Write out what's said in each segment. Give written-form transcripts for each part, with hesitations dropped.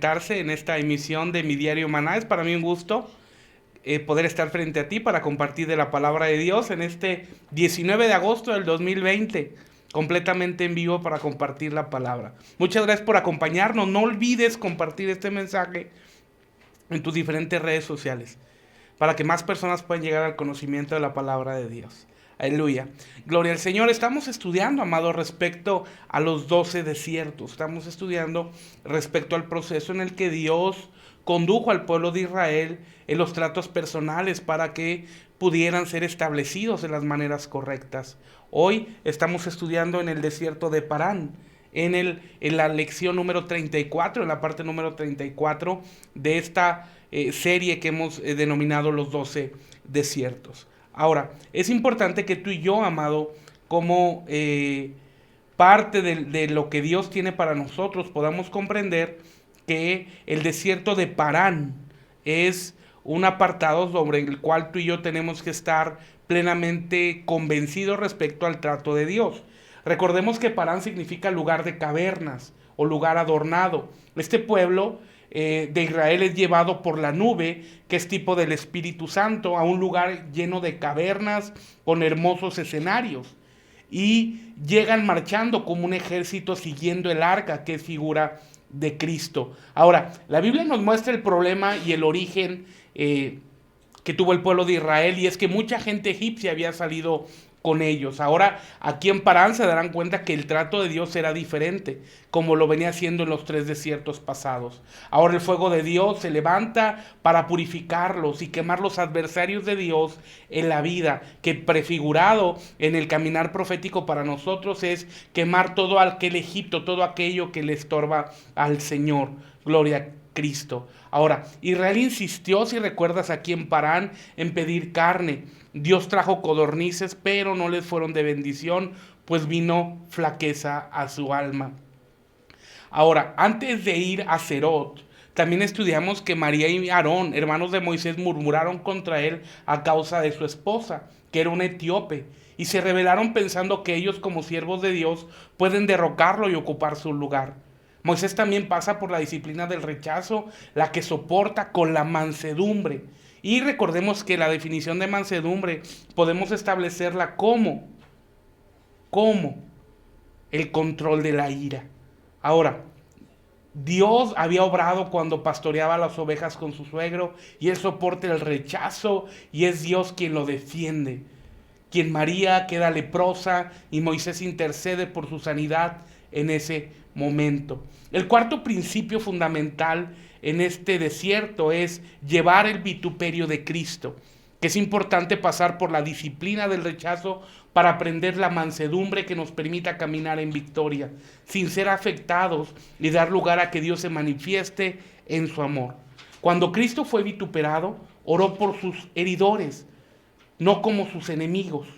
conectarse en esta emisión de Mi Diario Maná. Es para mí un gusto poder estar frente a ti para compartir de la palabra de Dios en este 19 de agosto del 2020, completamente en vivo para compartir la palabra. Muchas gracias por acompañarnos. No olvides compartir este mensaje en tus diferentes redes sociales para que más personas puedan llegar al conocimiento de la palabra de Dios. Aleluya. Gloria al Señor. Estamos estudiando, amado, respecto a los 12 desiertos. Estamos estudiando respecto al proceso en el que Dios condujo al pueblo de Israel en los tratos personales para que pudieran ser establecidos de las maneras correctas. Hoy estamos estudiando en el desierto de Parán, en la lección número 34, en la parte número 34 de esta serie que hemos denominado los 12 desiertos. Ahora, es importante que tú y yo, amado, como parte de lo que Dios tiene para nosotros, podamos comprender que el desierto de Parán es un apartado sobre el cual tú y yo tenemos que estar plenamente convencidos respecto al trato de Dios. Recordemos que Parán significa lugar de cavernas o lugar adornado. Este pueblo de Israel es llevado por la nube, que es tipo del Espíritu Santo, a un lugar lleno de cavernas con hermosos escenarios. Y llegan marchando como un ejército siguiendo el arca, que es figura de Cristo. Ahora, la Biblia nos muestra el problema y el origen que tuvo el pueblo de Israel, y es que mucha gente egipcia había salido con ellos. Ahora, aquí en Parán se darán cuenta que el trato de Dios era diferente, como lo venía haciendo en los 3 desiertos pasados. Ahora el fuego de Dios se levanta para purificarlos y quemar los adversarios de Dios en la vida, que prefigurado en el caminar profético para nosotros es quemar todo aquel Egipto, todo aquello que le estorba al Señor. Gloria a Cristo. Ahora, Israel insistió, si recuerdas aquí en Parán, en pedir carne. Dios trajo codornices, pero no les fueron de bendición, pues vino flaqueza a su alma. Ahora, antes de ir a Serot, también estudiamos que María y Aarón, hermanos de Moisés, murmuraron contra él a causa de su esposa, que era una etíope, y se rebelaron pensando que ellos, como siervos de Dios, pueden derrocarlo y ocupar su lugar. Moisés también pasa por la disciplina del rechazo, la que soporta con la mansedumbre. Y recordemos que la definición de mansedumbre podemos establecerla como el control de la ira. Ahora, Dios había obrado cuando pastoreaba las ovejas con su suegro, y él soporta el rechazo, y es Dios quien lo defiende. Quien María queda leprosa y Moisés intercede por su sanidad en ese momento. El cuarto principio fundamental en este desierto es llevar el vituperio de Cristo, que es importante pasar por la disciplina del rechazo para aprender la mansedumbre que nos permita caminar en victoria, sin ser afectados, y dar lugar a que Dios se manifieste en su amor. Cuando Cristo fue vituperado, oró por sus heridores, no como sus enemigos.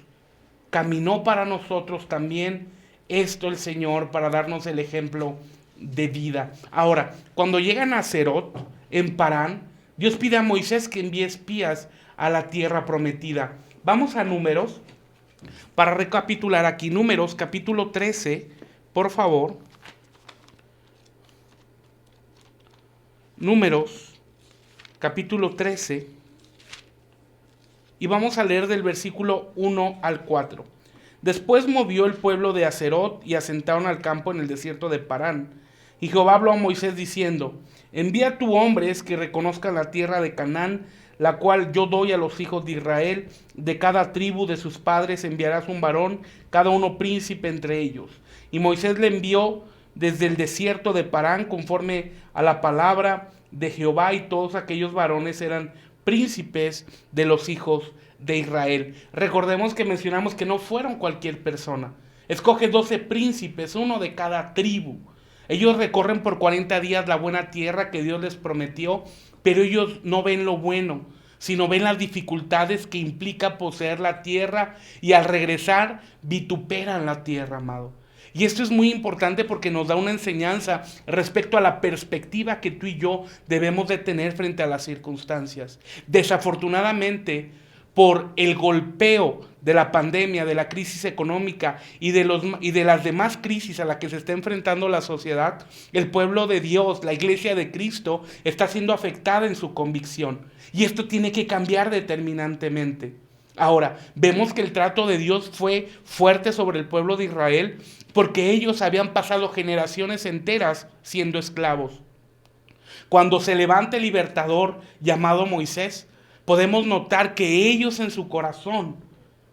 Caminó para nosotros también esto el Señor, para darnos el ejemplo de vida. Ahora, cuando llegan a Serot, en Parán, Dios pide a Moisés que envíe espías a la tierra prometida. Vamos a Números, para recapitular aquí. Números, capítulo 13, por favor. Números, capítulo 13. Y vamos a leer del versículo 1 al 4. Después movió el pueblo de Aserot y asentaron al campo en el desierto de Parán. Y Jehová habló a Moisés diciendo: envía tú hombres que reconozcan la tierra de Canaán, la cual yo doy a los hijos de Israel. De cada tribu de sus padres enviarás un varón, cada uno príncipe entre ellos. Y Moisés le envió desde el desierto de Parán conforme a la palabra de Jehová, y todos aquellos varones eran príncipes de los hijos de Israel. Recordemos que mencionamos que no fueron cualquier persona. Escoge 12 príncipes, uno de cada tribu. Ellos recorren por 40 días la buena tierra que Dios les prometió, pero ellos no ven lo bueno, sino ven las dificultades que implica poseer la tierra, y al regresar vituperan la tierra, amado. Y esto es muy importante porque nos da una enseñanza respecto a la perspectiva que tú y yo debemos de tener frente a las circunstancias. Desafortunadamente, por el golpeo de la pandemia, de la crisis económica y de las demás crisis a las que se está enfrentando la sociedad, el pueblo de Dios, la iglesia de Cristo, está siendo afectada en su convicción. Y esto tiene que cambiar determinantemente. Ahora, vemos que el trato de Dios fue fuerte sobre el pueblo de Israel porque ellos habían pasado generaciones enteras siendo esclavos. Cuando se levanta el libertador llamado Moisés, podemos notar que ellos en su corazón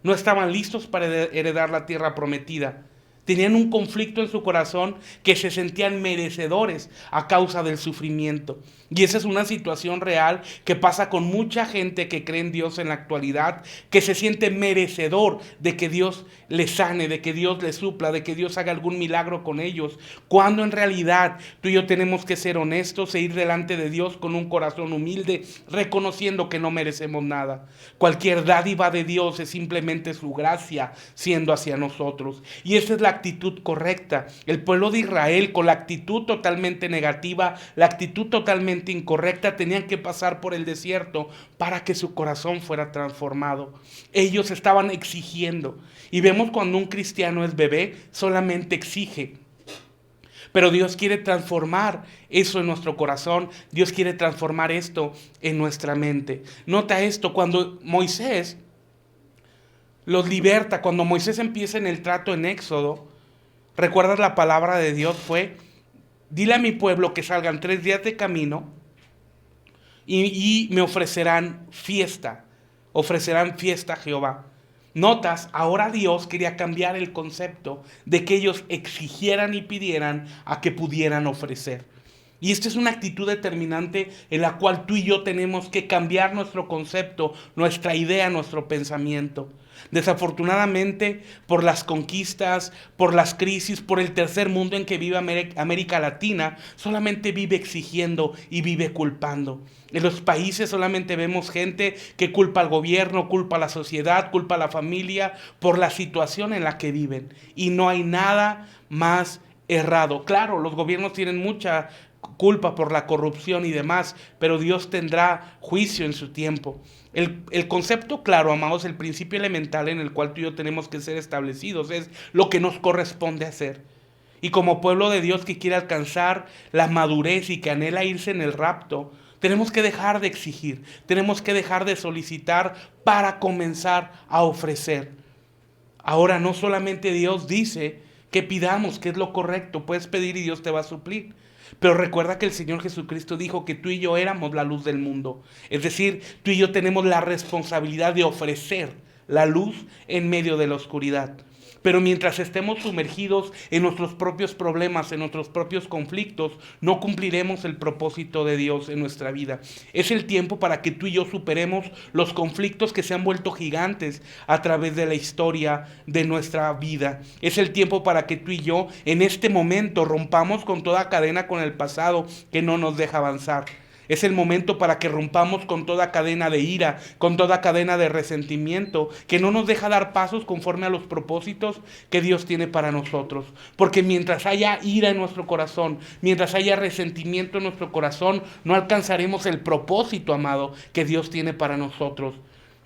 no estaban listos para heredar la tierra prometida. Tenían un conflicto en su corazón que se sentían merecedores a causa del sufrimiento. Y esa es una situación real que pasa con mucha gente que cree en Dios en la actualidad, que se siente merecedor de que Dios les sane, de que Dios les supla, de que Dios haga algún milagro con ellos, cuando en realidad tú y yo tenemos que ser honestos e ir delante de Dios con un corazón humilde, reconociendo que no merecemos nada. Cualquier dádiva de Dios es simplemente su gracia siendo hacia nosotros. Y esa es la actitud correcta. El pueblo de Israel, con la actitud totalmente negativa, la actitud totalmente incorrecta, tenían que pasar por el desierto para que su corazón fuera transformado. Ellos estaban exigiendo. Y vemos cuando un cristiano es bebé, solamente exige. Pero Dios quiere transformar eso en nuestro corazón. Dios quiere transformar esto en nuestra mente. Nota esto, cuando Moisés los liberta, cuando Moisés empieza en el trato en Éxodo, ¿recuerdas la palabra de Dios? Fue: dile a mi pueblo que salgan 3 días de camino y me ofrecerán fiesta a Jehová. Notas, ahora Dios quería cambiar el concepto de que ellos exigieran y pidieran a que pudieran ofrecer. Y esta es una actitud determinante en la cual tú y yo tenemos que cambiar nuestro concepto, nuestra idea, nuestro pensamiento. Desafortunadamente, por las conquistas, por las crisis, por el tercer mundo en que vive América Latina, solamente vive exigiendo y vive culpando. En los países solamente vemos gente que culpa al gobierno, culpa a la sociedad, culpa a la familia por la situación en la que viven. Y no hay nada más errado. Claro, los gobiernos tienen mucha culpa por la corrupción y demás, pero Dios tendrá juicio en su tiempo. El concepto claro, amados, el principio elemental en el cual tú y yo tenemos que ser establecidos es lo que nos corresponde hacer. Y como pueblo de Dios que quiere alcanzar la madurez y que anhela irse en el rapto, tenemos que dejar de exigir, tenemos que dejar de solicitar para comenzar a ofrecer. Ahora no solamente Dios dice que pidamos, que es lo correcto, puedes pedir y Dios te va a suplir. Pero recuerda que el Señor Jesucristo dijo que tú y yo éramos la luz del mundo. Es decir, tú y yo tenemos la responsabilidad de ofrecer la luz en medio de la oscuridad. Pero mientras estemos sumergidos en nuestros propios problemas, en nuestros propios conflictos, no cumpliremos el propósito de Dios en nuestra vida. Es el tiempo para que tú y yo superemos los conflictos que se han vuelto gigantes a través de la historia de nuestra vida. Es el tiempo para que tú y yo en este momento rompamos con toda cadena con el pasado que no nos deja avanzar. Es el momento para que rompamos con toda cadena de ira, con toda cadena de resentimiento, que no nos deja dar pasos conforme a los propósitos que Dios tiene para nosotros. Porque mientras haya ira en nuestro corazón, mientras haya resentimiento en nuestro corazón, no alcanzaremos el propósito, amado, que Dios tiene para nosotros.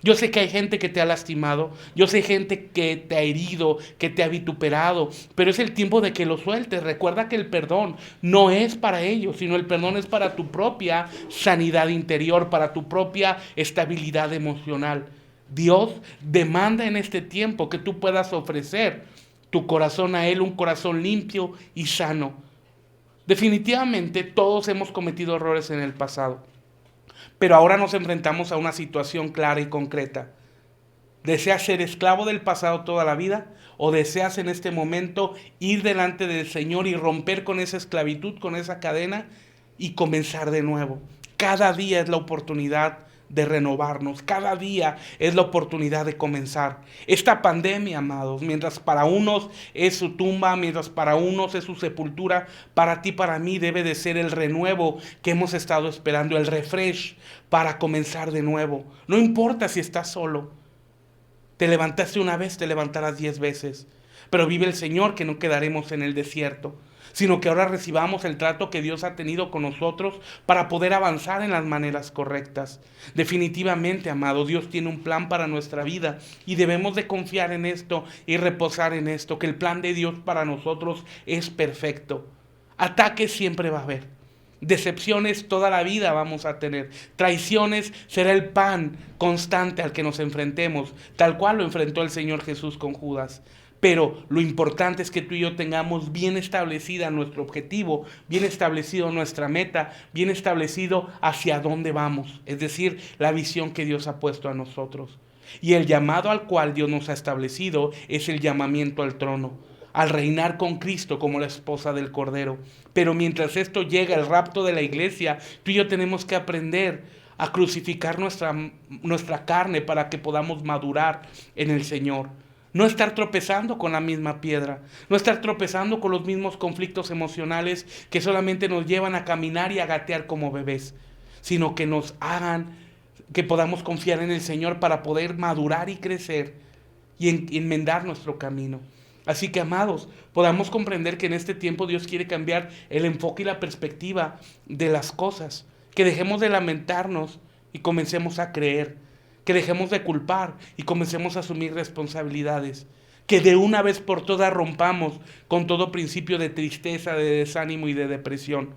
Yo sé que hay gente que te ha lastimado, yo sé gente que te ha herido, que te ha vituperado, pero es el tiempo de que lo sueltes. Recuerda que el perdón no es para ellos, sino el perdón es para tu propia sanidad interior, para tu propia estabilidad emocional. Dios demanda en este tiempo que tú puedas ofrecer tu corazón a Él, un corazón limpio y sano. Definitivamente todos hemos cometido errores en el pasado. Pero ahora nos enfrentamos a una situación clara y concreta. ¿Deseas ser esclavo del pasado toda la vida? ¿O deseas en este momento ir delante del Señor y romper con esa esclavitud, con esa cadena y comenzar de nuevo? Cada día es la oportunidad de renovarnos. Cada día es la oportunidad de comenzar. Esta pandemia, amados, mientras para unos es su tumba, mientras para unos es su sepultura, para ti, para mí debe de ser el renuevo que hemos estado esperando, el refresh para comenzar de nuevo. No importa si estás solo. Te levantaste una vez, te levantarás 10 veces. Pero vive el Señor que no quedaremos en el desierto. sino que ahora recibamos el trato que Dios ha tenido con nosotros para poder avanzar en las maneras correctas. Definitivamente, amado, Dios tiene un plan para nuestra vida y debemos de confiar en esto y reposar en esto, que el plan de Dios para nosotros es perfecto. Ataques siempre va a haber. Decepciones toda la vida vamos a tener. Traiciones será el pan constante al que nos enfrentemos, tal cual lo enfrentó el Señor Jesús con Judas. Pero lo importante es que tú y yo tengamos bien establecida nuestro objetivo, bien establecido nuestra meta, bien establecido hacia dónde vamos. Es decir, la visión que Dios ha puesto a nosotros. Y el llamado al cual Dios nos ha establecido es el llamamiento al trono, al reinar con Cristo como la esposa del Cordero. Pero mientras esto llega, el rapto de la iglesia, tú y yo tenemos que aprender a crucificar nuestra carne para que podamos madurar en el Señor. No estar tropezando con la misma piedra, no estar tropezando con los mismos conflictos emocionales que solamente nos llevan a caminar y a gatear como bebés, sino que nos hagan que podamos confiar en el Señor para poder madurar y crecer y enmendar nuestro camino. Así que, amados, podamos comprender que en este tiempo Dios quiere cambiar el enfoque y la perspectiva de las cosas, que dejemos de lamentarnos y comencemos a creer, que dejemos de culpar y comencemos a asumir responsabilidades, que de una vez por todas rompamos con todo principio de tristeza, de desánimo y de depresión,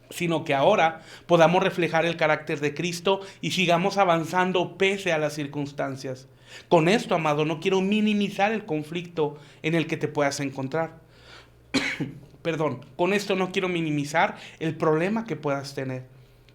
sino que ahora podamos reflejar el carácter de Cristo y sigamos avanzando pese a las circunstancias. Con esto, amado, no quiero minimizar el conflicto en el que te puedas encontrar. Perdón, con esto no quiero minimizar el problema que puedas tener,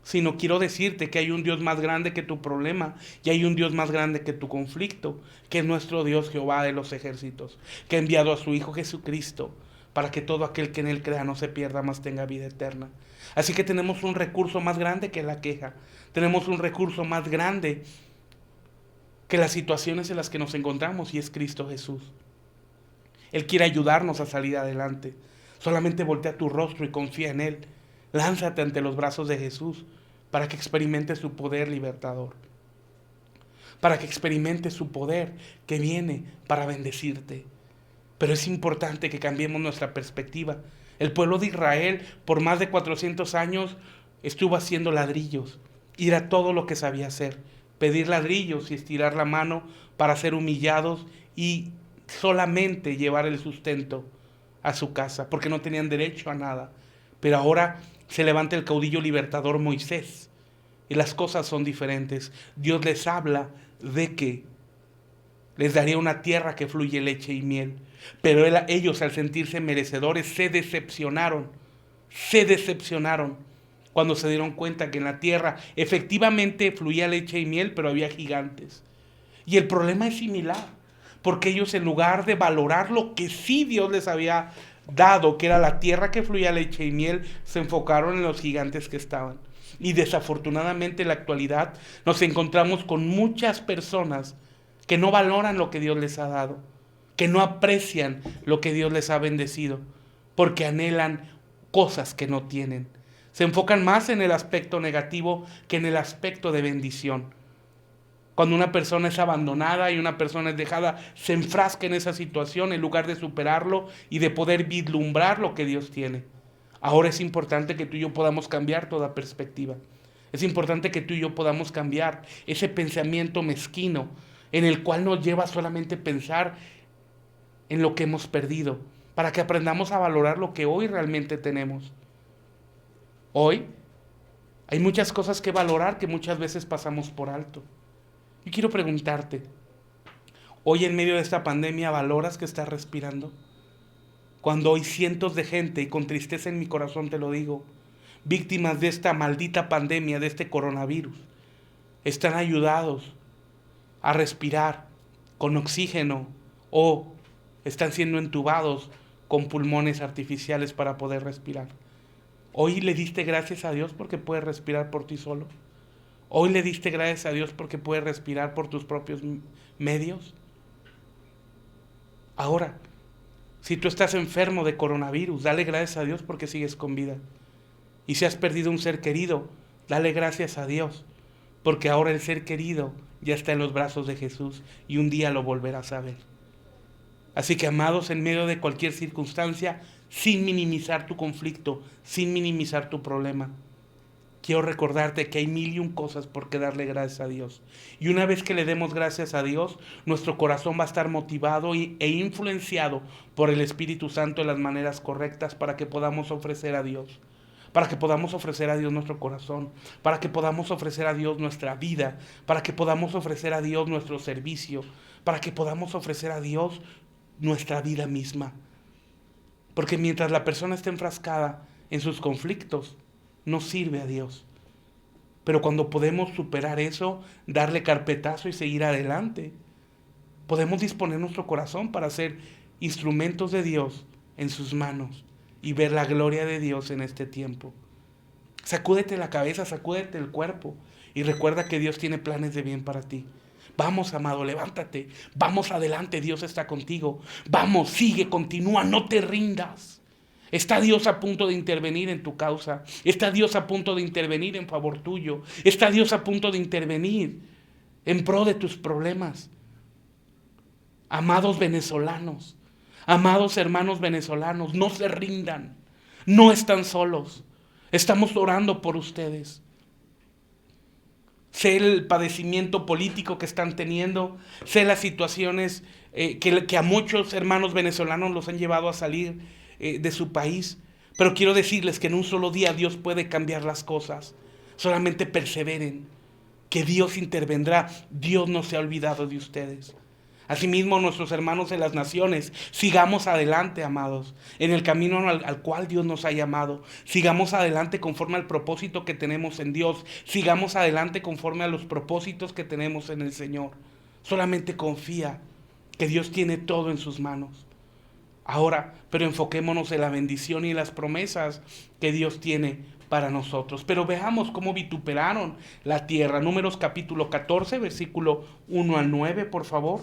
sino quiero decirte que hay un Dios más grande que tu problema y hay un Dios más grande que tu conflicto, que es nuestro Dios Jehová de los ejércitos, que ha enviado a su Hijo Jesucristo para que todo aquel que en Él crea no se pierda, mas tenga vida eterna. Así que tenemos un recurso más grande que la queja, tenemos un recurso más grande que las situaciones en las que nos encontramos y es Cristo Jesús. Él quiere ayudarnos a salir adelante. Solamente voltea tu rostro y confía en Él. Lánzate ante los brazos de Jesús para que experimentes su poder libertador, para que experimentes su poder que viene para bendecirte. Pero es importante que cambiemos nuestra perspectiva. El pueblo de Israel por más de 400 años estuvo haciendo ladrillos y era todo lo que sabía hacer. Pedir ladrillos y estirar la mano para ser humillados y solamente llevar el sustento a su casa, porque no tenían derecho a nada. Pero ahora se levanta el caudillo libertador Moisés y las cosas son diferentes. Dios les habla de que les daría una tierra que fluye leche y miel. Pero ellos, al sentirse merecedores, se decepcionaron cuando se dieron cuenta que en la tierra efectivamente fluía leche y miel, pero había gigantes. Y el problema es similar, porque ellos, en lugar de valorar lo que sí Dios les había dado, que era la tierra que fluía leche y miel, se enfocaron en los gigantes que estaban. Y desafortunadamente en la actualidad nos encontramos con muchas personas que no valoran lo que Dios les ha dado, que no aprecian lo que Dios les ha bendecido, porque anhelan cosas que no tienen. Se enfocan más en el aspecto negativo que en el aspecto de bendición. Cuando una persona es abandonada y una persona es dejada, se enfrasca en esa situación en lugar de superarlo y de poder vislumbrar lo que Dios tiene. Ahora es importante que tú y yo podamos cambiar toda perspectiva. Es importante que tú y yo podamos cambiar ese pensamiento mezquino en el cual nos lleva solamente a pensar en lo que hemos perdido, para que aprendamos a valorar lo que hoy realmente tenemos. Hoy hay muchas cosas que valorar que muchas veces pasamos por alto. Yo quiero preguntarte, hoy en medio de esta pandemia, ¿valoras que estás respirando? Cuando hoy cientos de gente, y con tristeza en mi corazón te lo digo, víctimas de esta maldita pandemia, de este coronavirus, están ayudados a respirar con oxígeno o están siendo entubados con pulmones artificiales para poder respirar. Hoy le diste gracias a Dios porque puedes respirar por ti solo. Hoy le diste gracias a Dios porque puedes respirar por tus propios medios. Ahora, si tú estás enfermo de coronavirus, dale gracias a Dios porque sigues con vida. Y si has perdido un ser querido, dale gracias a Dios porque ahora el ser querido ya está en los brazos de Jesús y un día lo volverás a ver. Así que, amados, en medio de cualquier circunstancia, sin minimizar tu conflicto, sin minimizar tu problema. Quiero recordarte que hay 1001 cosas por qué darle gracias a Dios. Y una vez que le demos gracias a Dios, nuestro corazón va a estar motivado e influenciado por el Espíritu Santo de las maneras correctas para que podamos ofrecer a Dios. Para que podamos ofrecer a Dios nuestro corazón, para que podamos ofrecer a Dios nuestra vida, para que podamos ofrecer a Dios nuestro servicio, para que podamos ofrecer a Dios nuestra vida misma. Porque mientras la persona esté enfrascada en sus conflictos, no sirve a Dios. Pero cuando podemos superar eso, darle carpetazo y seguir adelante, podemos disponer nuestro corazón para ser instrumentos de Dios en sus manos y ver la gloria de Dios en este tiempo. Sacúdete la cabeza, sacúdete el cuerpo y recuerda que Dios tiene planes de bien para ti. Vamos, amado, levántate, vamos adelante, Dios está contigo. Vamos, sigue, continúa, no te rindas. Está Dios a punto de intervenir en tu causa. Está Dios a punto de intervenir en favor tuyo. Está Dios a punto de intervenir en pro de tus problemas. Amados venezolanos, amados hermanos venezolanos, no se rindan. No están solos. Estamos orando por ustedes. Sé el padecimiento político que están teniendo. Sé las situaciones que a muchos hermanos venezolanos los han llevado a salir de su país, pero quiero decirles que en un solo día Dios puede cambiar las cosas. Solamente perseveren, que Dios intervendrá. Dios no se ha olvidado de ustedes. Asimismo, nuestros hermanos en las naciones, sigamos adelante, amados, en el camino al cual Dios nos ha llamado. Sigamos adelante conforme al propósito que tenemos en Dios. Sigamos adelante conforme a los propósitos que tenemos en el Señor. Solamente confía que Dios tiene todo en sus manos. Ahora, pero enfoquémonos en la bendición y las promesas que Dios tiene para nosotros. Pero veamos cómo vituperaron la tierra. Números capítulo 14, versículo 1 al 9, por favor.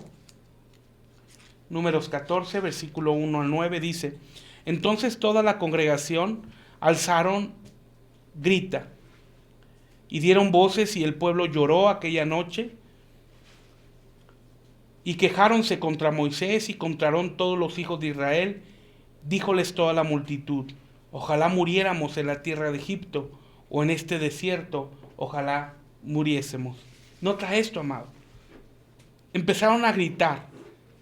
Números 14, versículo 1 al 9 dice: Entonces toda la congregación alzaron grita y dieron voces, y el pueblo lloró aquella noche. Y quejáronse contra Moisés y contra Aarón todos los hijos de Israel. Díjoles toda la multitud: ojalá muriéramos en la tierra de Egipto, o en este desierto, ojalá muriésemos. Nota esto, amado. Empezaron a gritar,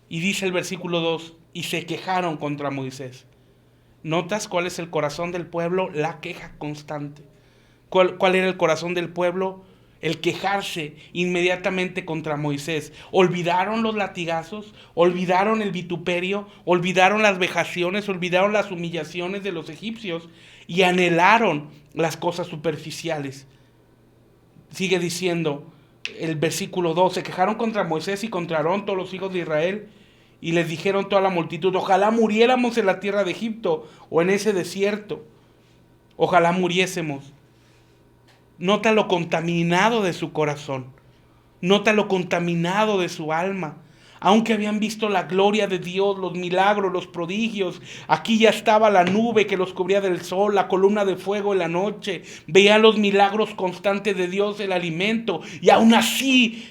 y dice el versículo 2, y se quejaron contra Moisés. ¿Notas cuál es el corazón del pueblo? La queja constante. ¿Cuál era el corazón del pueblo? El quejarse inmediatamente contra Moisés. Olvidaron los latigazos, olvidaron el vituperio, olvidaron las vejaciones, olvidaron las humillaciones de los egipcios y anhelaron las cosas superficiales. Sigue diciendo el versículo 2, se quejaron contra Moisés y contra Aarón todos los hijos de Israel, y les dijeron toda la multitud: ojalá muriéramos en la tierra de Egipto o en ese desierto, ojalá muriésemos. Nota lo contaminado de su corazón. Nota lo contaminado de su alma. Aunque habían visto la gloria de Dios, los milagros, los prodigios, aquí ya estaba la nube que los cubría del sol, la columna de fuego en la noche. Veían los milagros constantes de Dios, el alimento, y aún así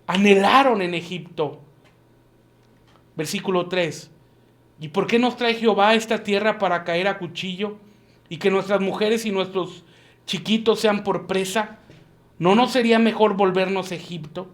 anhelaron en Egipto. Versículo 3. ¿Y por qué nos trae Jehová a esta tierra para caer a cuchillo? Y que nuestras mujeres y nuestros chiquitos sean por presa. ¿No nos sería mejor volvernos a Egipto?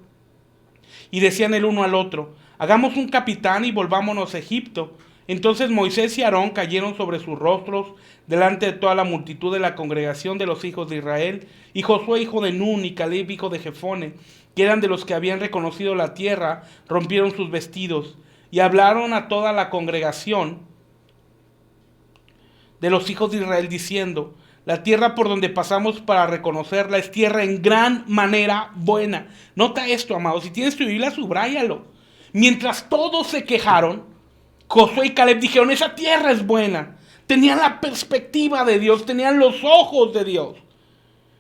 Y decían el uno al otro: hagamos un capitán y volvámonos a Egipto. Entonces Moisés y Aarón cayeron sobre sus rostros delante de toda la multitud de la congregación de los hijos de Israel. Y Josué hijo de Nun y Caleb hijo de Jefone, que eran de los que habían reconocido la tierra, rompieron sus vestidos y hablaron a toda la congregación de los hijos de Israel diciendo: la tierra por donde pasamos para reconocerla es tierra en gran manera buena. Nota esto, amado. Si tienes tu Biblia, subráyalo. Mientras todos se quejaron, Josué y Caleb dijeron: esa tierra es buena. Tenían la perspectiva de Dios, tenían los ojos de Dios.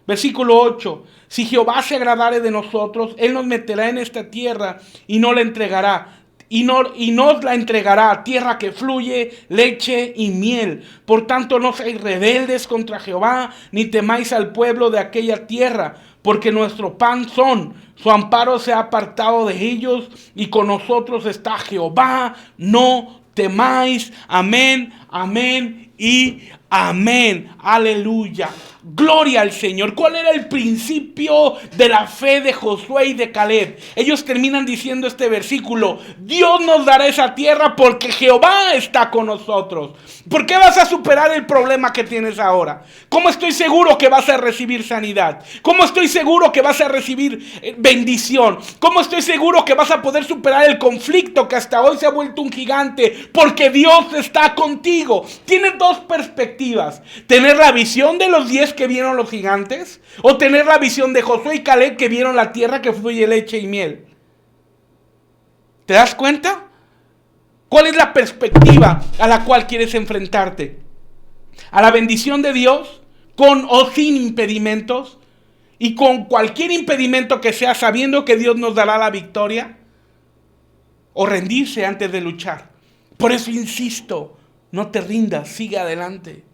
Versículo 8. Si Jehová se agradare de nosotros, Él nos meterá en esta tierra y no la entregará. Y nos la entregará, tierra que fluye leche y miel. Por tanto, no seáis rebeldes contra Jehová, ni temáis al pueblo de aquella tierra, porque nuestro pan son. Su amparo se ha apartado de ellos, y con nosotros está Jehová, no temáis. Amén, amén y amén. Aleluya. Gloria al Señor. ¿Cuál era el principio de la fe de Josué y de Caleb? Ellos terminan diciendo este versículo: Dios nos dará esa tierra porque Jehová está con nosotros. ¿Por qué vas a superar el problema que tienes ahora? ¿Cómo estoy seguro que vas a recibir sanidad? ¿Cómo estoy seguro que vas a recibir bendición? ¿Cómo estoy seguro que vas a poder superar el conflicto que hasta hoy se ha vuelto un gigante? Porque Dios está contigo. Tienes dos perspectivas: tener la visión de los 10 que vieron los gigantes, o tener la visión de Josué y Caleb que vieron la tierra que fluye leche y miel. ¿Te das cuenta? ¿Cuál es la perspectiva a la cual quieres enfrentarte? ¿A la bendición de Dios con o sin impedimentos? Y con cualquier impedimento que sea, sabiendo que Dios nos dará la victoria, o rendirse antes de luchar. Por eso insisto, no te rindas, sigue adelante.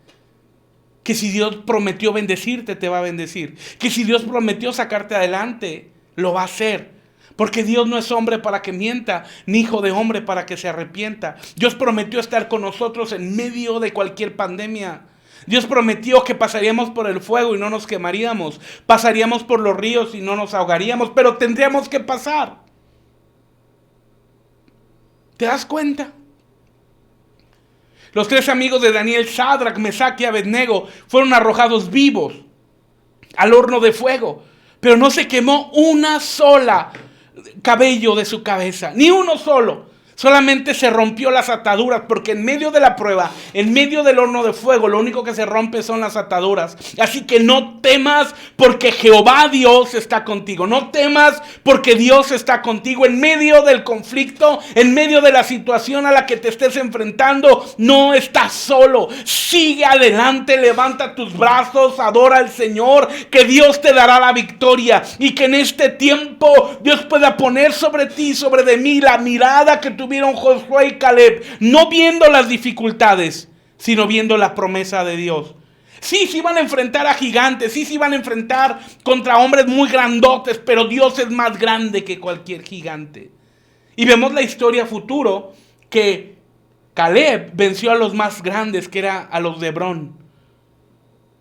Que si Dios prometió bendecirte, te va a bendecir. Que si Dios prometió sacarte adelante, lo va a hacer. Porque Dios no es hombre para que mienta, ni hijo de hombre para que se arrepienta. Dios prometió estar con nosotros en medio de cualquier pandemia. Dios prometió que pasaríamos por el fuego y no nos quemaríamos. Pasaríamos por los ríos y no nos ahogaríamos, pero tendríamos que pasar. ¿Te das cuenta? Los 3 amigos de Daniel, Sadrac, Mesac y Abednego, fueron arrojados vivos al horno de fuego, pero no se quemó una sola cabello de su cabeza, ni uno solo. Solamente se rompió las ataduras, porque en medio de la prueba, en medio del horno de fuego, lo único que se rompe son las ataduras. Así que no temas, porque Jehová Dios está contigo. No temas, porque Dios está contigo en medio del conflicto, en medio de la situación a la que te estés enfrentando. No estás solo. Sigue adelante, levanta tus brazos, adora al Señor, que Dios te dará la victoria. Y que en este tiempo Dios pueda poner sobre ti, sobre de mí, la mirada que tuvieron Josué y Caleb, no viendo las dificultades, sino viendo la promesa de Dios. Sí van a enfrentar a gigantes, sí van a enfrentar contra hombres muy grandotes, pero Dios es más grande que cualquier gigante. Y vemos la historia futuro que Caleb venció a los más grandes, que era a los de Hebrón,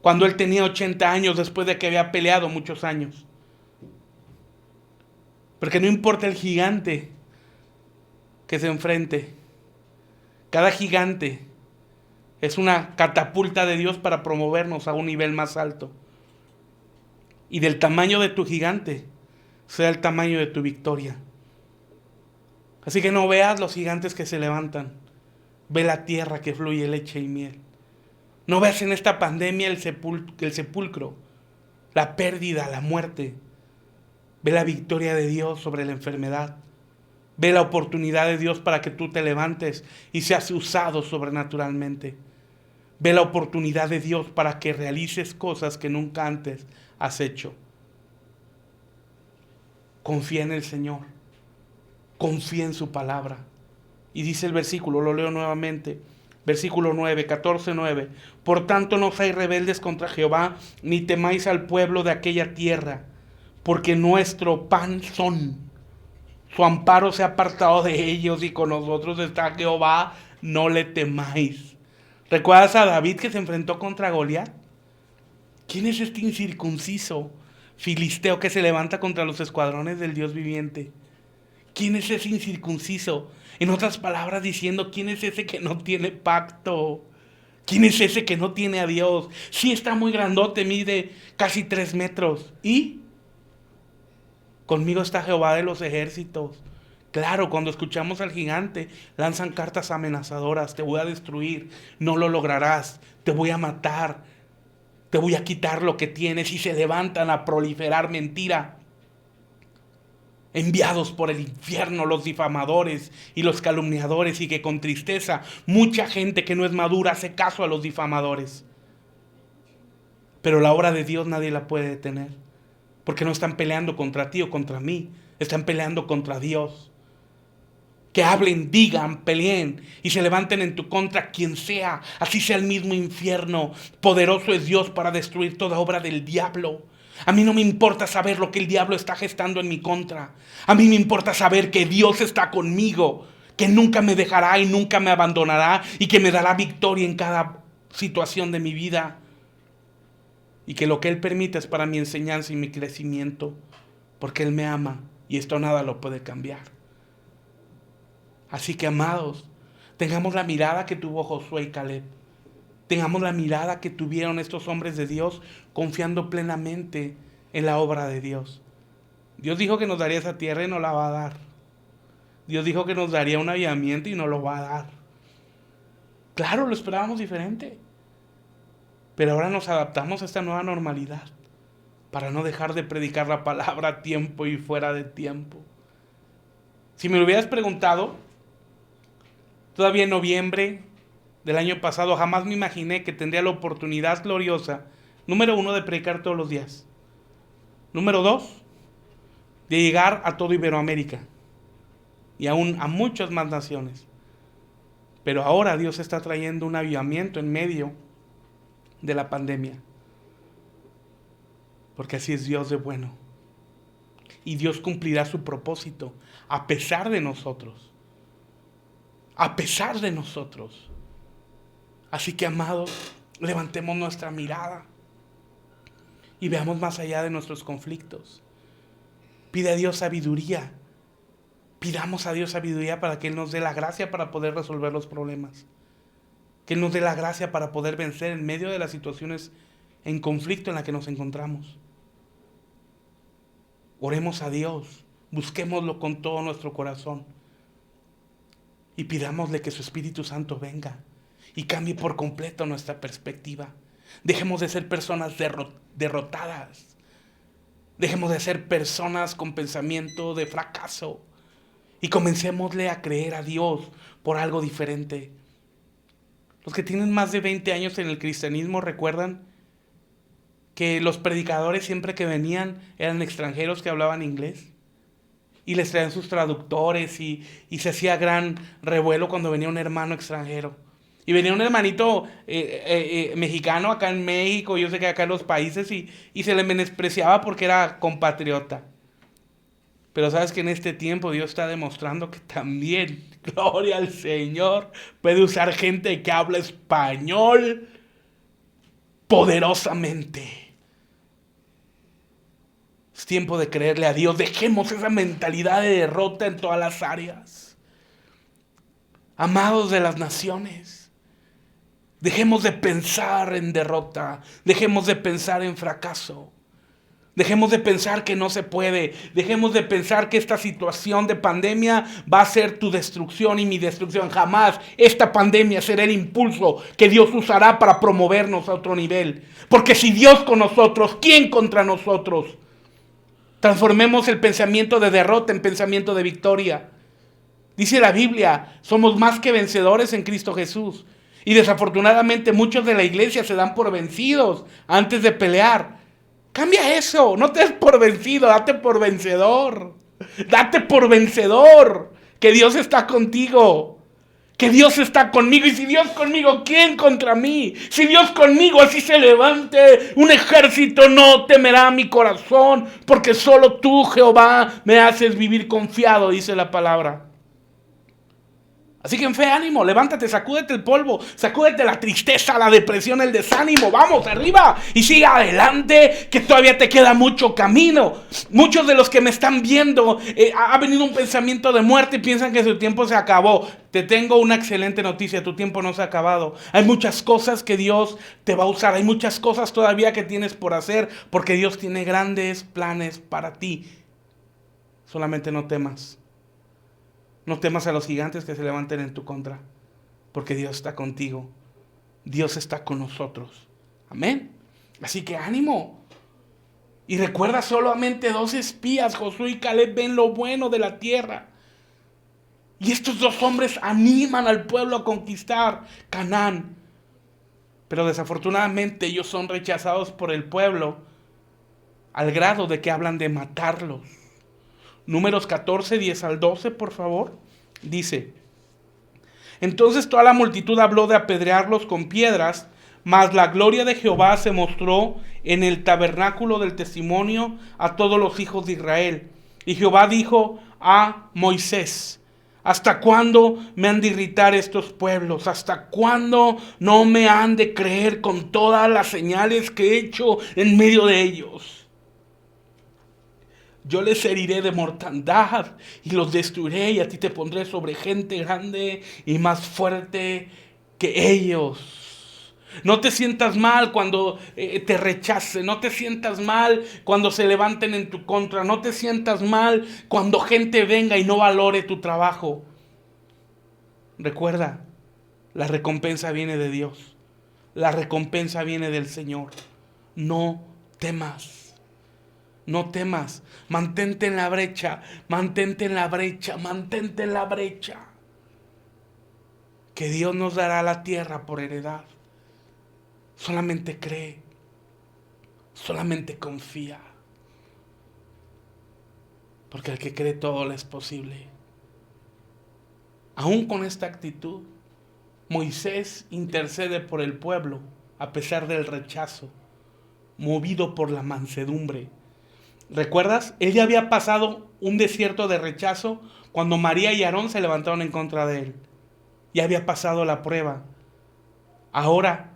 cuando él tenía 80 años, después de que había peleado muchos años. Porque no importa el gigante que se enfrente, cada gigante es una catapulta de Dios para promovernos a un nivel más alto. Y del tamaño de tu gigante sea el tamaño de tu victoria. Así que no veas los gigantes que se levantan, ve la tierra que fluye leche y miel. No veas en esta pandemia el sepulcro, la pérdida, la muerte. Ve la victoria de Dios sobre la enfermedad. Ve la oportunidad de Dios para que tú te levantes y seas usado sobrenaturalmente. Ve la oportunidad de Dios para que realices cosas que nunca antes has hecho. Confía en el Señor. Confía en su palabra. Y dice el versículo, lo leo nuevamente. Versículo 9, 14:9. Por tanto no seáis rebeldes contra Jehová, ni temáis al pueblo de aquella tierra, porque nuestro pan son. Su amparo se ha apartado de ellos y con nosotros está Jehová, no le temáis. ¿Recuerdas a David que se enfrentó contra Goliat? ¿Quién es este incircunciso filisteo que se levanta contra los escuadrones del Dios viviente? ¿Quién es ese incircunciso? En otras palabras diciendo, ¿quién es ese que no tiene pacto? ¿Quién es ese que no tiene a Dios? Sí está muy grandote, mide casi 3 metros. ¿Y? Conmigo está Jehová de los ejércitos. Claro, cuando escuchamos al gigante, lanzan cartas amenazadoras. Te voy a destruir, no lo lograrás, te voy a matar, te voy a quitar lo que tienes. Y se levantan a proliferar mentira. Enviados por el infierno los difamadores y los calumniadores, y que con tristeza mucha gente que no es madura hace caso a los difamadores. Pero la obra de Dios nadie la puede detener. Porque no están peleando contra ti o contra mí. Están peleando contra Dios. Que hablen, digan, peleen y se levanten en tu contra quien sea. Así sea el mismo infierno. Poderoso es Dios para destruir toda obra del diablo. A mí no me importa saber lo que el diablo está gestando en mi contra. A mí me importa saber que Dios está conmigo. que nunca me dejará y nunca me abandonará y que me dará victoria en cada situación de mi vida. Y que lo que Él permite es para mi enseñanza y mi crecimiento, porque Él me ama y esto nada lo puede cambiar. Así que, amados, tengamos la mirada que tuvo Josué y Caleb. Tengamos la mirada que tuvieron estos hombres de Dios, confiando plenamente en la obra de Dios. Dios dijo que nos daría esa tierra y nos la va a dar. Dios dijo que nos daría un avivamiento y nos lo va a dar. Claro, lo esperábamos diferente. Pero ahora nos adaptamos a esta nueva normalidad para no dejar de predicar la palabra a tiempo y fuera de tiempo. Si me lo hubieras preguntado, todavía en noviembre del año pasado, jamás me imaginé que tendría la oportunidad gloriosa, número 1, de predicar todos los días. Número 2, de llegar a todo Iberoamérica y aún a muchas más naciones. Pero ahora Dios está trayendo un avivamiento en medio de la pandemia. Porque así es Dios de bueno. Y Dios cumplirá su propósito a pesar de nosotros. A pesar de nosotros. Así que, amados, levantemos nuestra mirada y veamos más allá de nuestros conflictos. Pide a Dios sabiduría. Pidamos a Dios sabiduría para que Él nos dé la gracia para poder resolver los problemas. Que Él nos dé la gracia para poder vencer en medio de las situaciones en conflicto en las que nos encontramos. Oremos a Dios, busquémoslo con todo nuestro corazón y pidámosle que su Espíritu Santo venga y cambie por completo nuestra perspectiva. Dejemos de ser personas derrotadas. Dejemos de ser personas con pensamiento de fracaso y comencémosle a creer a Dios por algo diferente. Los que tienen más de 20 años en el cristianismo recuerdan que los predicadores siempre que venían eran extranjeros que hablaban inglés y les traían sus traductores y se hacía gran revuelo cuando venía un hermano extranjero. Y venía un hermanito mexicano acá en México, yo sé que acá en los países, y se le menospreciaba porque era compatriota. Pero sabes que en este tiempo Dios está demostrando que también, gloria al Señor, puede usar gente que habla español poderosamente. Es tiempo de creerle a Dios. Dejemos esa mentalidad de derrota en todas las áreas. Amados de las naciones, dejemos de pensar en derrota. Dejemos de pensar en fracaso. Dejemos de pensar que no se puede. Dejemos de pensar que esta situación de pandemia va a ser tu destrucción y mi destrucción. Jamás. Esta pandemia será el impulso que Dios usará para promovernos a otro nivel. Porque si Dios con nosotros, ¿quién contra nosotros? Transformemos el pensamiento de derrota en pensamiento de victoria. Dice la Biblia, somos más que vencedores en Cristo Jesús. Y desafortunadamente muchos de la iglesia se dan por vencidos antes de pelear. Cambia eso, no te des por vencido, date por vencedor. Date por vencedor, que Dios está contigo. Que Dios está conmigo, y si Dios conmigo, ¿quién contra mí? Si Dios conmigo, así se levante un ejército, no temerá mi corazón, porque solo tú, Jehová, me haces vivir confiado, dice la palabra. Así que en fe, ánimo, levántate, sacúdete el polvo, sacúdete la tristeza, la depresión, el desánimo, vamos arriba y sigue adelante, que todavía te queda mucho camino. Muchos de los que me están viendo, ha venido un pensamiento de muerte y piensan que su tiempo se acabó. Te tengo una excelente noticia, tu tiempo no se ha acabado. Hay muchas cosas que Dios te va a usar, hay muchas cosas todavía que tienes por hacer, porque Dios tiene grandes planes para ti. Solamente no temas. No temas a los gigantes que se levanten en tu contra, porque Dios está contigo. Dios está con nosotros. Amén. Así que ánimo. Y recuerda, solamente 2 espías, Josué y Caleb, ven lo bueno de la tierra. Y estos 2 hombres animan al pueblo a conquistar Canaán. Pero desafortunadamente ellos son rechazados por el pueblo al grado de que hablan de matarlos. Números 14, 10 al 12, por favor. Dice: entonces toda la multitud habló de apedrearlos con piedras, mas la gloria de Jehová se mostró en el tabernáculo del testimonio a todos los hijos de Israel. Y Jehová dijo a Moisés: ¿Hasta cuándo me han de irritar estos pueblos? ¿Hasta cuándo no me han de creer con todas las señales que he hecho en medio de ellos? Yo les heriré de mortandad y los destruiré, y a ti te pondré sobre gente grande y más fuerte que ellos. No te sientas mal cuando te rechacen, no te sientas mal cuando se levanten en tu contra, no te sientas mal cuando gente venga y no valore tu trabajo. Recuerda, la recompensa viene de Dios, la recompensa viene del Señor. No temas, no temas, mantente en la brecha, mantente en la brecha, mantente en la brecha. Que Dios nos dará la tierra por heredad. Solamente cree, solamente confía, porque al que cree todo le es posible. Aún con esta actitud, Moisés intercede por el pueblo a pesar del rechazo, movido por la mansedumbre. ¿Recuerdas? Él ya había pasado un desierto de rechazo cuando María y Aarón se levantaron en contra de él. Ya había pasado la prueba. Ahora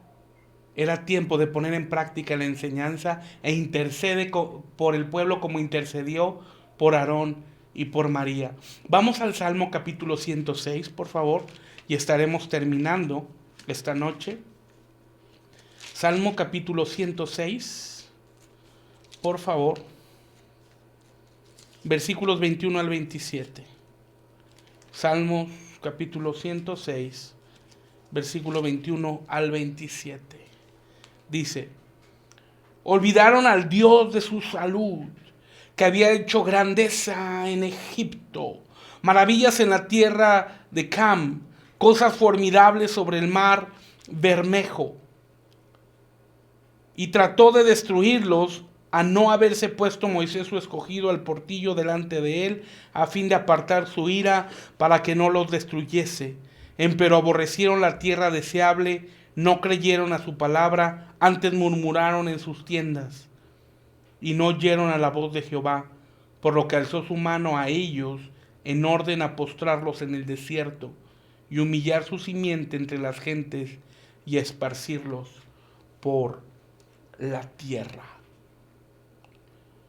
era tiempo de poner en práctica la enseñanza e intercede por el pueblo como intercedió por Aarón y por María. Vamos al Salmo capítulo 106, por favor, y estaremos terminando esta noche. Salmo capítulo 106, por favor, versículos 21 al 27. Salmo capítulo 106, versículo 21 al 27. Dice: olvidaron al Dios de su salud, que había hecho grandeza en Egipto, maravillas en la tierra de Cam, cosas formidables sobre el mar Bermejo. Y trató de destruirlos, a no haberse puesto Moisés su escogido al portillo delante de él, a fin de apartar su ira para que no los destruyese. Empero aborrecieron la tierra deseable, no creyeron a su palabra, antes murmuraron en sus tiendas, y no oyeron a la voz de Jehová, por lo que alzó su mano a ellos, en orden a postrarlos en el desierto, y humillar su simiente entre las gentes, y a esparcirlos por la tierra.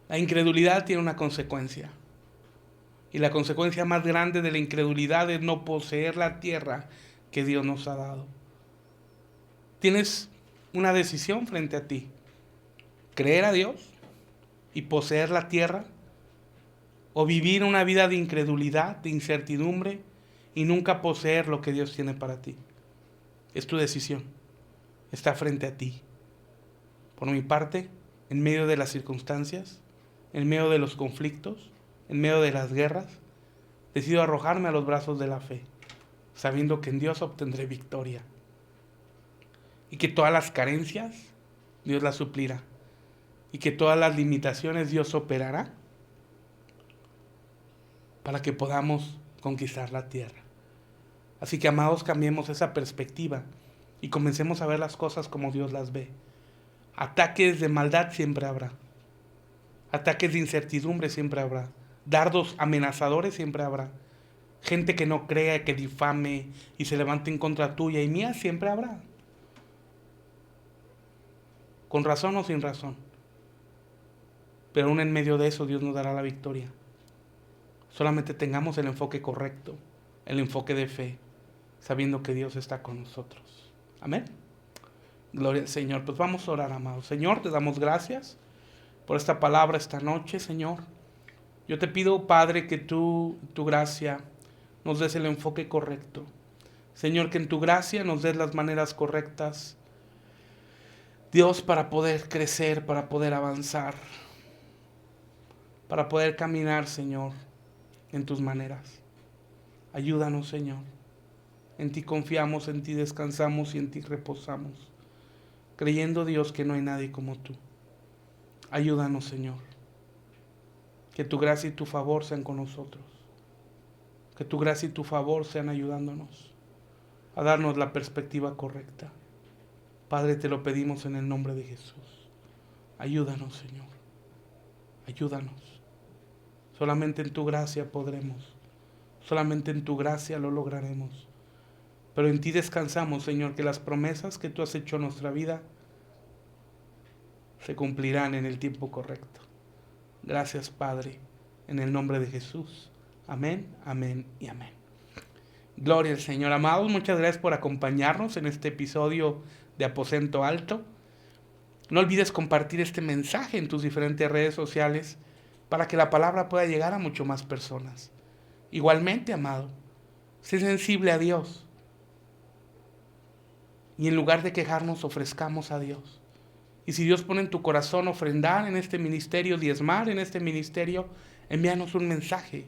La incredulidad tiene una consecuencia, y la consecuencia más grande de la incredulidad es no poseer la tierra que Dios nos ha dado. Tienes una decisión frente a ti: creer a Dios y poseer la tierra, o vivir una vida de incredulidad, de incertidumbre, y nunca poseer lo que Dios tiene para ti. Es tu decisión, está frente a ti. Por mi parte, en medio de las circunstancias, en medio de los conflictos, en medio de las guerras, decido arrojarme a los brazos de la fe, sabiendo que en Dios obtendré victoria, y que todas las carencias Dios las suplirá, y que todas las limitaciones Dios operará para que podamos conquistar la tierra. Así que, amados, cambiemos esa perspectiva y comencemos a ver las cosas como Dios las ve. Ataques de maldad siempre habrá, ataques de incertidumbre siempre habrá, dardos amenazadores siempre habrá, gente que no crea, que difame y se levante en contra tuya y mía siempre habrá, con razón o sin razón. Pero aún en medio de eso Dios nos dará la victoria. Solamente tengamos el enfoque correcto, el enfoque de fe, sabiendo que Dios está con nosotros. Amén. Gloria al Señor. Pues vamos a orar, amados. Señor, te damos gracias por esta palabra esta noche, Señor. Yo te pido, Padre, que tu gracia nos des el enfoque correcto. Señor, que en tu gracia nos des las maneras correctas, Dios, para poder crecer, para poder avanzar, para poder caminar, Señor, en tus maneras. Ayúdanos, Señor. En ti confiamos, en ti descansamos y en ti reposamos, creyendo, Dios, que no hay nadie como tú. Ayúdanos, Señor. Que tu gracia y tu favor sean con nosotros. Que tu gracia y tu favor sean ayudándonos a darnos la perspectiva correcta. Padre, te lo pedimos en el nombre de Jesús. Ayúdanos, Señor. Ayúdanos. Solamente en tu gracia podremos Solamente en tu gracia lo lograremos. Pero en ti descansamos, Señor, que las promesas que tú has hecho en nuestra vida se cumplirán en el tiempo correcto. Gracias, Padre, en el nombre de Jesús. Amén, amén y amén. Gloria al Señor. Amados, muchas gracias por acompañarnos en este episodio de Aposento Alto. No olvides compartir este mensaje en tus diferentes redes sociales para que la palabra pueda llegar a mucho más personas. Igualmente, amado, sé sensible a Dios y en lugar de quejarnos ofrezcamos a Dios. Y si Dios pone en tu corazón ofrendar en este ministerio, diezmar en este ministerio, envíanos un mensaje.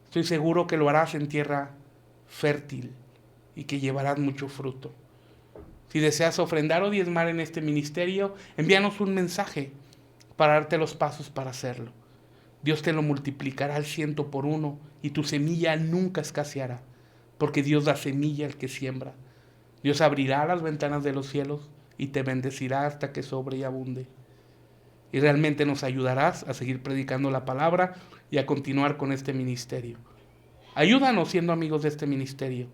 Estoy seguro que lo harás en tierra fértil y que llevarás mucho fruto. Si deseas ofrendar o diezmar en este ministerio, envíanos un mensaje para darte los pasos para hacerlo. Dios te lo multiplicará al 100 por 1 y tu semilla nunca escaseará, porque Dios da semilla al que siembra. Dios abrirá las ventanas de los cielos y te bendecirá hasta que sobre y abunde. Y realmente nos ayudarás a seguir predicando la palabra y a continuar con este ministerio. Ayúdanos siendo amigos de este ministerio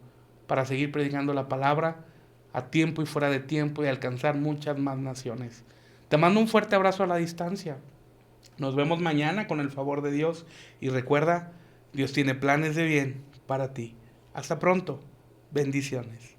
para seguir predicando la palabra a tiempo y fuera de tiempo y alcanzar muchas más naciones. Te mando un fuerte abrazo a la distancia. Nos vemos mañana con el favor de Dios y recuerda, Dios tiene planes de bien para ti. Hasta pronto. Bendiciones.